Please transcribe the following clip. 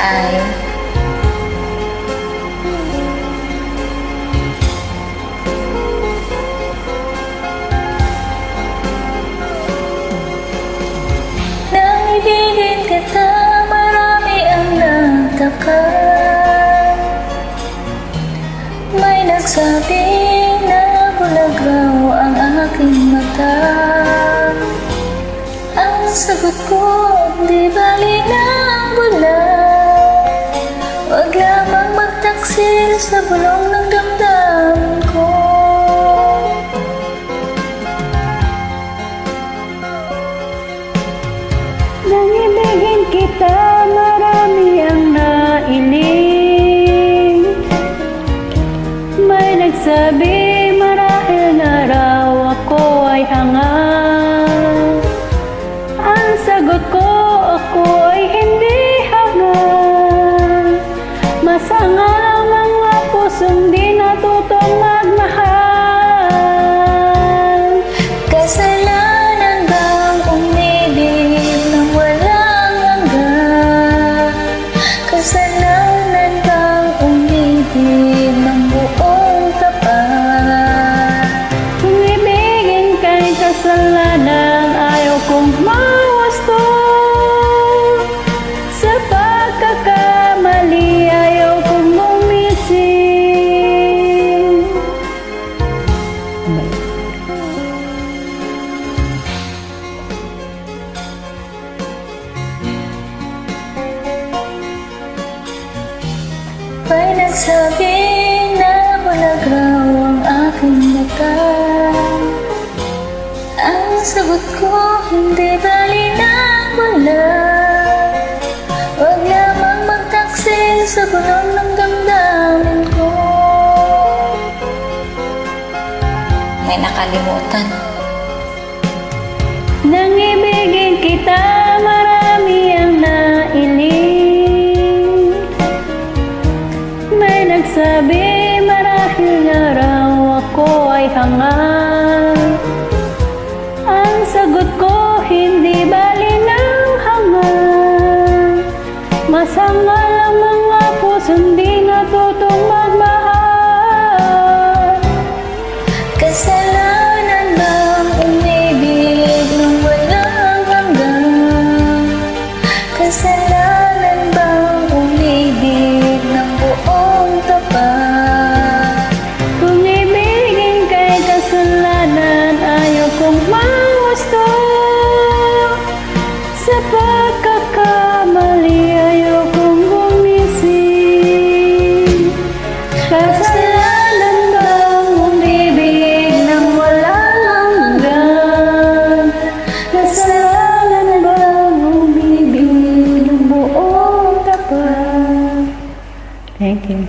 ay nang ibigin kita, marami ang nagtaka. May nagsabi na bulag raw ang aking mata. Ang sagot ko, di bali na ang bulag. Huwag lamang magtaksil sa bulong ng damdamin ko. Nang ibigin kita, marami ang nailing. May nagsabi, marahil na raw ako ay hangal. Ang sagot ko, ako ay hindi hangal. Masangal ang mga pusong di natutong magmahal. Kasalanan bang umibig ng walang hanggan? Kasalanan bang umibig ng buong tapat? Kung ibigin kay kasalanan, ayaw kong mawasto. Sa pagkakamali, ayaw kong gumising. May nagsabi na bulag raw ang aking mata. Ang sagot ko, hindi bali na ang bulag. Huwag lamang magtaksil sa bulong ng damdamin ko. May nakalimutan. Nang ibigin kita, marami ang nailing. May nagsabi, marahil na raw ako ay hangal. Ang sagot ko, hindi bali ng hangal. Masangal ang mga pusong di natutong magmahal. Kasalanan bang umibig ng walang hanggan? Kasalanan bang umibig ng buong tapat? Kung ibigin kay kasalanan, ayaw kong mawasto. Sa pagkakamali, ayaw kong gumising. Kasalanan bang umibig ng walang hanggan? Kasalanan bang umibig ng buong tapat? Thank you.